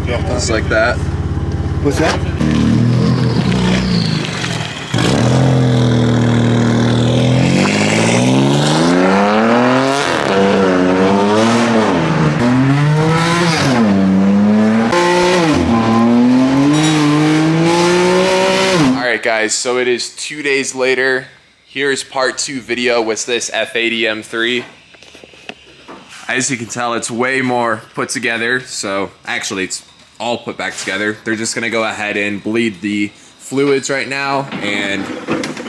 Just like that. What's that? Alright guys, so it is 2 days later. Here's part 2 video with this F80 M3. As you can tell, it's way more put together. So actually it's all put back together. They're just gonna go ahead and bleed the fluids right now and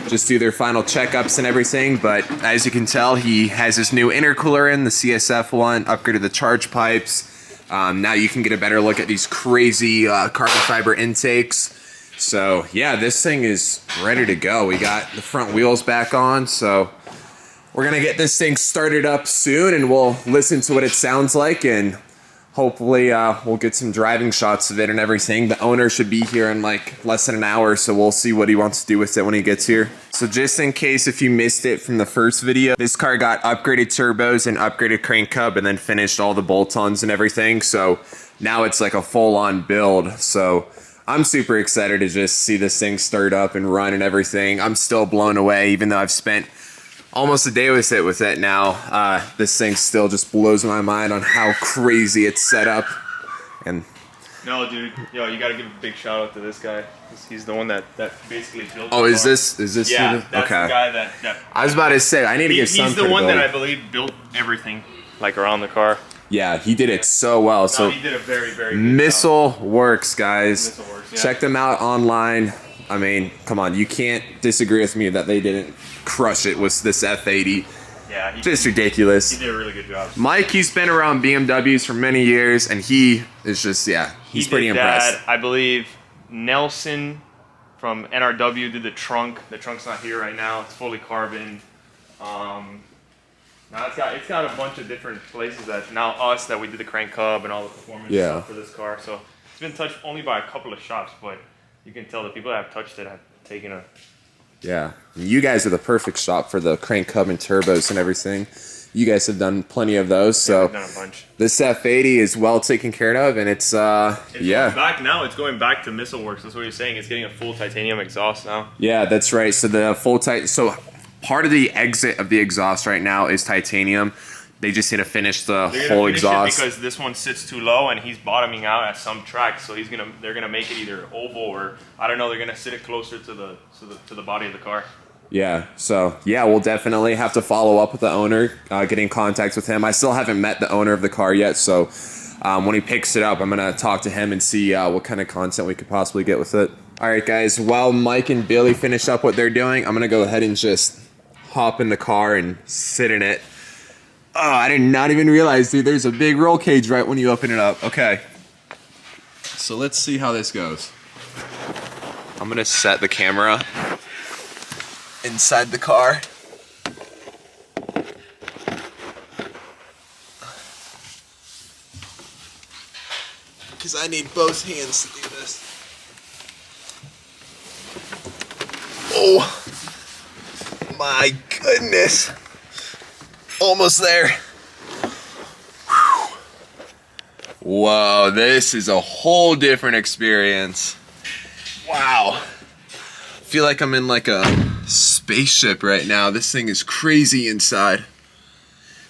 just do their final checkups and everything. But as you can tell, he has his new intercooler in, the CSF one, upgraded the charge pipes. Now you can get a better look at these crazy carbon fiber intakes. So yeah, this thing is ready to go. We got the front wheels back on, so we're gonna get this thing started up soon and we'll listen to what it sounds like, and hopefully we'll get some driving shots of it and everything. The owner should be here in like less than an hour, so we'll see what he wants to do with it when he gets here. So just in case if you missed it from the first video, this car got upgraded turbos and upgraded crank hub and then finished all the bolt-ons and everything. So now it's like a full-on build. So I'm super excited to just see this thing start up and run and everything. I'm still blown away, even though I've spent almost a day with it now. This thing still just blows my mind on how crazy it's set up. And no, dude, yo, you gotta give a big shout out to this guy. He's the one that basically built. Oh, the is car. this? Yeah, that's okay. the guy that. I was about to say I need to get some. He's the one that I believe built everything, like around the car. Yeah, he did it so well. No, so he did a very good Missile job. Works, guys. Missile Works, yeah. Check them out online. I mean, come on, you can't disagree with me that they didn't crush it with this F80. Yeah, just ridiculous. He did a really good job. Mike, he's been around BMWs for many years, and he is just, yeah, he's pretty impressed. I believe Nelson from NRW did the trunk. The trunk's not here right now. It's fully carbon. Now it's got a bunch of different places that now us that we did the crank hub and all the performance stuff for this car. So it's been touched only by a couple of shops, but you can tell the people that have touched it have taken a. Yeah, you guys are the perfect shop for the crank hub and turbos and everything. You guys have done plenty of those, so we've done a bunch. This F80 is well taken care of, and it's yeah. Going back now. It's going back to Missile Works. That's what you're saying. It's getting a full titanium exhaust now. Yeah, that's right. So the full so part of the exit of the exhaust right now is titanium. They just need to finish the whole exhaust because this one sits too low and he's bottoming out at some tracks. So they're gonna make it either oval or I don't know. They're gonna sit it closer to the body of the car. Yeah. So yeah, we'll definitely have to follow up with the owner, get in contact with him. I still haven't met the owner of the car yet, so when he picks it up, I'm gonna talk to him and see what kind of content we could possibly get with it. All right, guys. While Mike and Billy finish up what they're doing, I'm gonna go ahead and just hop in the car and sit in it. Oh, I did not even realize, dude, there's a big roll cage right when you open it up. Okay. So let's see how this goes. I'm gonna set the camera inside the car. Because I need both hands to do this. Oh my goodness. Almost there. Whew. Whoa, this is a whole different experience. Wow. I feel like I'm in like a spaceship right now. This thing is crazy inside.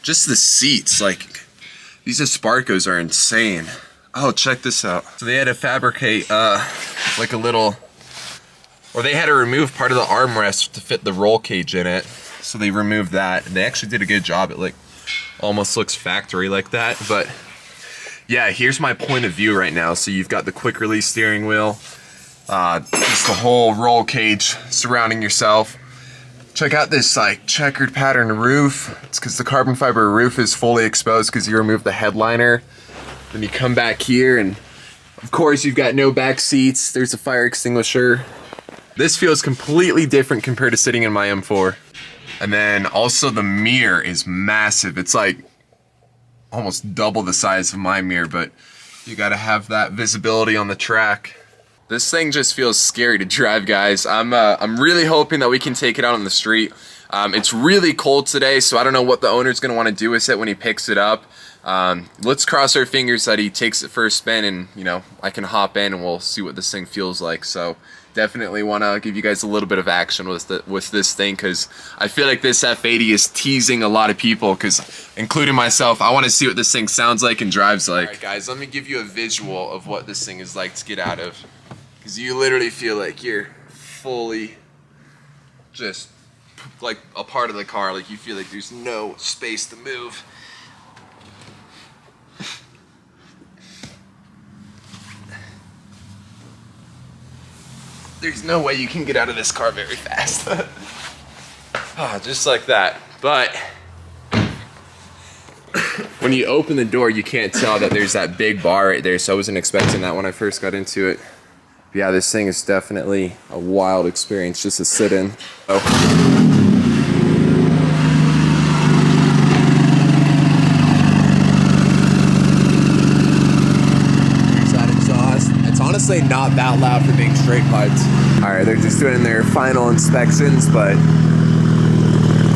Just the seats, like these Esparcos are insane. Oh, check this out. So they had to fabricate like a little, or they had to remove part of the armrest to fit the roll cage in it. So they removed that, and they actually did a good job. It like almost looks factory like that, but yeah, here's my point of view right now. So you've got the quick release steering wheel, just the whole roll cage surrounding yourself. Check out this like checkered pattern roof. It's because the carbon fiber roof is fully exposed because you removed the headliner. Then you come back here, and of course you've got no back seats. There's a fire extinguisher. This feels completely different compared to sitting in my M4. And then also the mirror is massive. It's like almost double the size of my mirror, but you gotta have that visibility on the track. This thing just feels scary to drive, guys. I'm really hoping that we can take it out on the street. It's really cold today, so I don't know what the owner's gonna want to do with it when he picks it up. Let's cross our fingers that he takes it for a spin, and you know, I can hop in and we'll see what this thing feels like. So definitely want to give you guys a little bit of action with this thing, because I feel like this F80 is teasing a lot of people, because including myself, I want to see what this thing sounds like and drives like. All right, guys, let me give you a visual of what this thing is like to get out of, because you literally feel like you're fully just like a part of the car. Like you feel like there's no space to move. There's no way you can get out of this car very fast. Just like that. But when you open the door, you can't tell that there's that big bar right there, so I wasn't expecting that when I first got into it. But yeah, this thing is definitely a wild experience just to sit in. Honestly not that loud for being straight piped. All right, they're just doing their final inspections, but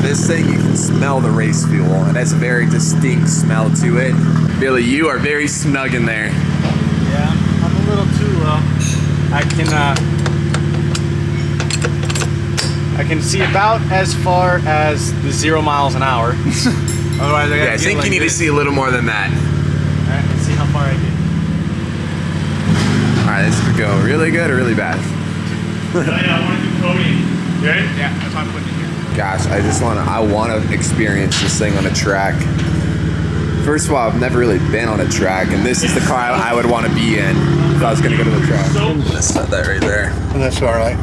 this thing, you can smell the race fuel. It has a very distinct smell to it. Billy, you are very snug in there. Yeah, I'm a little too low. I can see about as far as the 0 miles an hour. Otherwise, I think like you need to see a little more than that. All right, let's see how far I get. Alright, this could go really good or really bad. Yeah, I want to do Cody. You ready? Yeah, that's why I'm putting it here. Gosh, I want to experience this thing on a track. First of all, I've never really been on a track, and this is the car I would want to be in if I was going to go to the track. Let's set that right there. That's all right.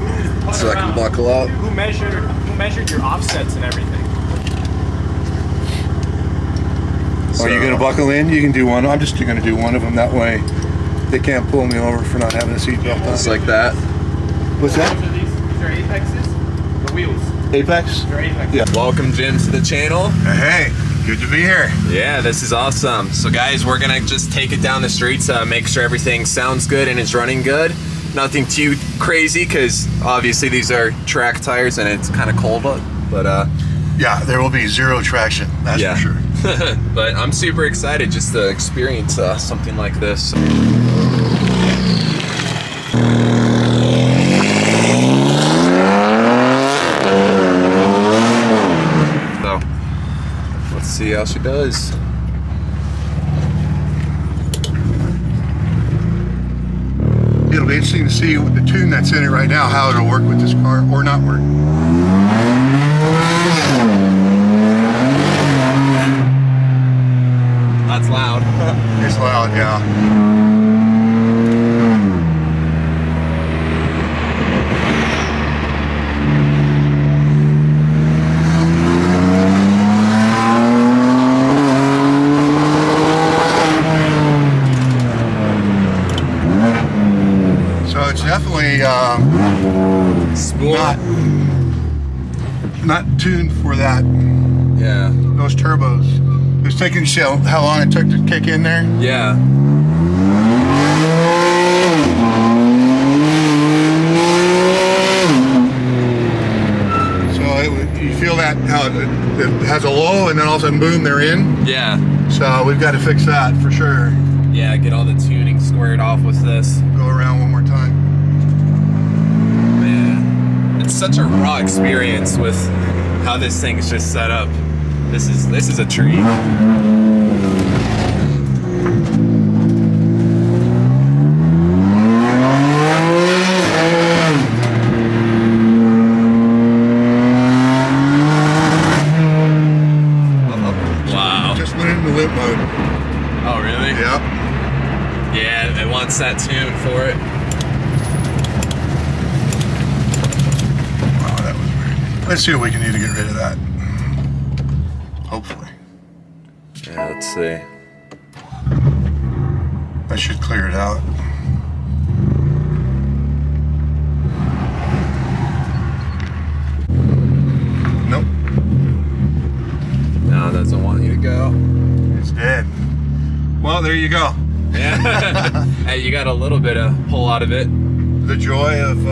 So I can buckle up. Who measured your offsets and everything? Are you going to buckle in? You can do one. I'm just going to do one of them. That way they can't pull me over for not having a seatbelt on. Just like that. What's that? These are Apexes? The wheels. Apex? They're Apexes. Yeah. Welcome, Jim, to the channel. Hey, good to be here. Yeah, this is awesome. So guys, we're gonna just take it down the streets, make sure everything sounds good and is running good. Nothing too crazy, because obviously these are track tires and it's kind of cold, but Yeah, there will be zero traction, that's for sure. But I'm super excited just to experience something like this. So, let's see how she does. It'll be interesting to see the tune that's in it right now, how it'll work with this car or not work. That's loud. It's loud, yeah. So it's definitely not tuned for that. Yeah. Those turbos. It's taking how long it took to kick in there. Yeah. So you feel that how it has a low and then all of a sudden boom, they're in. Yeah. So we've got to fix that for sure. Yeah, get all the tuning squared off with this. Go around one more time. Man, it's such a raw experience with how this thing's just set up. This is a treat. Wow. Just went into limp mode. Oh, really? Yep. Yeah, it wants that tune for it. Wow, that was weird. Let's see what we can do to get rid of that. Hopefully. Yeah, let's see. That should clear it out. Nope. No, it doesn't want you to go. It's dead. Well, there you go. Yeah. Hey, you got a little bit of pull out of it. The joy of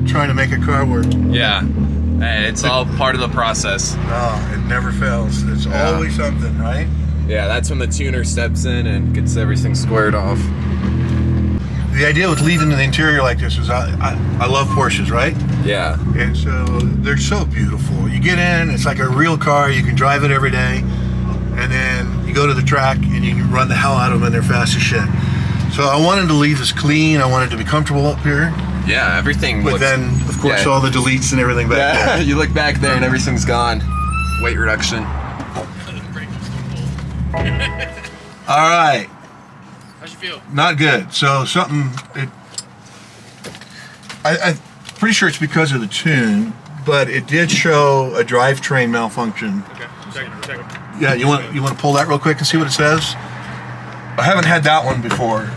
trying to make a car work. Yeah. Hey, it's all part of the process. No, it never fails. It's always something, right? Yeah, that's when the tuner steps in and gets everything squared off. The idea with leaving the interior like this is I love Porsches, right? Yeah. And so they're so beautiful. You get in, it's like a real car. You can drive it every day. And then you go to the track and you can run the hell out of them and they're fast as shit. So I wanted to leave this clean. I wanted to be comfortable up here. Yeah, everything But looks... then, of course, all the deletes and everything back there. You look back there and everything's gone. Weight reduction. All right. How'd you feel? Not good. So something, I'm pretty sure it's because of the tune, but it did show a drivetrain malfunction. Okay, check it. Yeah, you want to pull that real quick and see what it says? I haven't had that one before.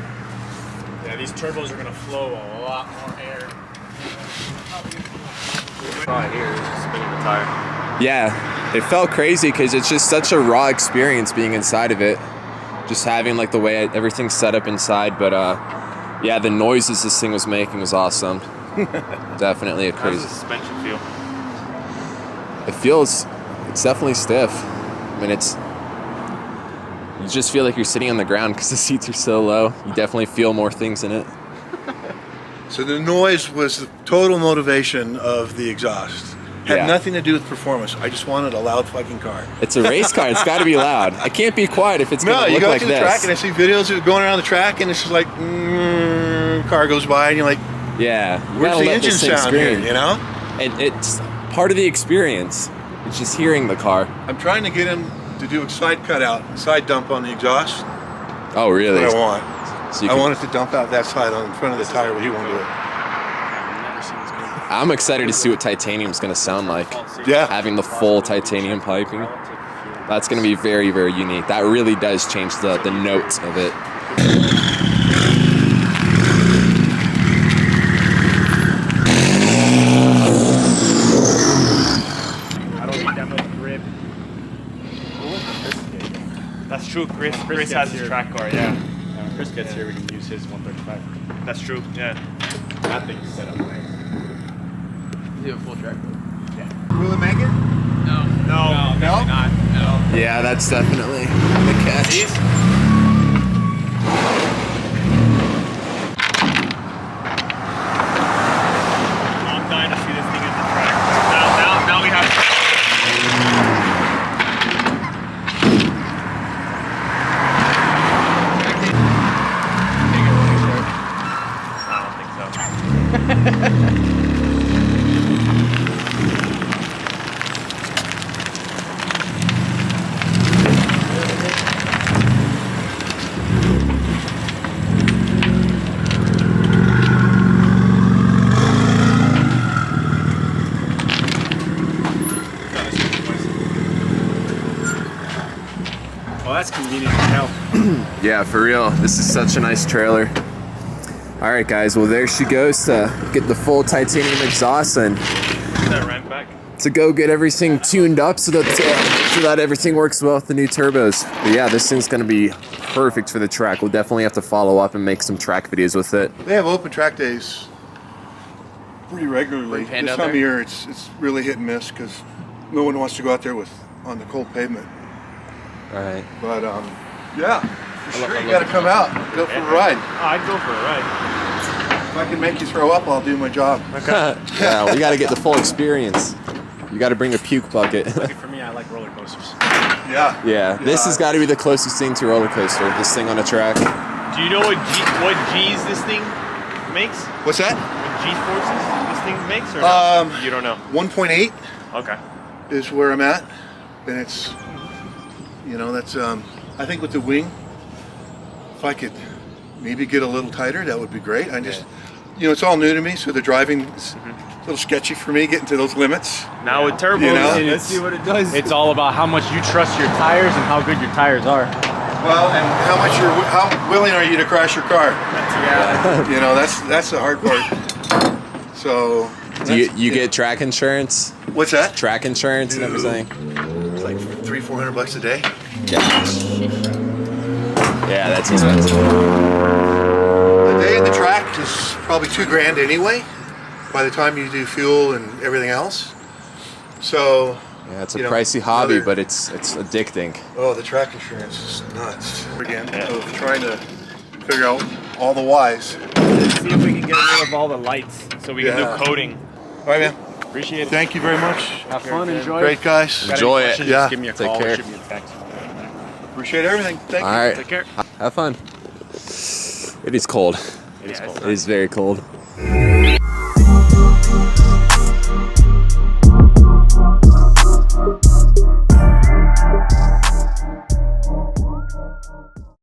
Yeah, these turbos are gonna flow a lot more air. Right here, it's just spinning the tire. Yeah, it felt crazy because it's just such a raw experience being inside of it. Just having like the way everything's set up inside, but yeah, the noises this thing was making was awesome. Definitely a How crazy. does the suspension feel? It's definitely stiff. I mean, you just feel like you're sitting on the ground because the seats are so low. You definitely feel more things in it. So the noise was the total motivation of the exhaust. Had nothing to do with performance. I just wanted a loud fucking car. It's a race car. It's got to be loud. I can't be quiet if it's going to look like this. No, you go to the track and I see videos of going around the track and it's just like, car goes by and you're like, yeah, where's the engine sound here, you know? And it's part of the experience. It's just hearing the car. I'm trying to get him to do a side cutout, side dump on the exhaust. Oh, really? That's what I want. So I want it to dump out that side on in front of the tire, but he won't do it. I'm excited to see what titanium's going to sound like. Yeah. Having the full titanium piping. That's going to be very, very unique. That really does change the notes of it. I don't need that much grip. That's true. Chris has his track car. Yeah, When Chris gets here, we can use his 135. that's true. Yeah. That thing's set up nice. You have a full track? Will it make it? No. Definitely not. No. Yeah, that's definitely the catch. I'm dying to see this thing at the track. Now we have. I don't think so. Well, that's convenient as hell. Yeah, for real. This is such a nice trailer. All right, guys. Well, there she goes to get the full titanium exhaust and That ramp back. to go get everything tuned up so that everything works well with the new turbos. But yeah, this thing's going to be perfect for the track. We'll definitely have to follow up and make some track videos with it. They have open track days pretty regularly. Pretty panned This out time of there? year, it's really hit and miss because no one wants to go out there on the cold pavement. All right. But yeah, for sure, you got to come out, go for a ride. Oh, I'd go for a ride. If I can make you throw up, I'll do my job. Yeah, we got to get the full experience. You got to bring a puke bucket. For me, I like roller coasters. Yeah. Yeah, this has got to be the closest thing to a roller coaster. This thing on a track. Do you know what G's this thing makes? What's that? What G forces this thing makes, or no? You don't know? 1.8 Okay. is where I'm at, and it's, that's I think with the wing, if I could maybe get a little tighter, that would be great. I just, it's all new to me, so the driving is a little sketchy for me getting to those limits. Now with turbos, Let's see what it does. It's all about how much you trust your tires and how good your tires are. Well, and how willing are you to crash your car? That's the hard part. So. Do you get track insurance? What's that? Track insurance and everything? It's like $300-400 a day. Yeah, that's expensive. A day at the track is probably $2,000 anyway. By the time you do fuel and everything else, So Yeah, it's a you know, pricey hobby, another- but it's addicting. oh, the track insurance is nuts. Again, of trying to figure out all the whys. See if we can get rid of all the lights so we can Yeah. do coding. All right, man. Appreciate it. Thank you very much. Have fun, enjoy. Great guys. Got any Enjoy it. questions, Yeah. Just give me a Take call care. or shoot me a text. Appreciate everything. Thank All you. right. Take care. Have fun. It is cold. It is cold. It is very cold.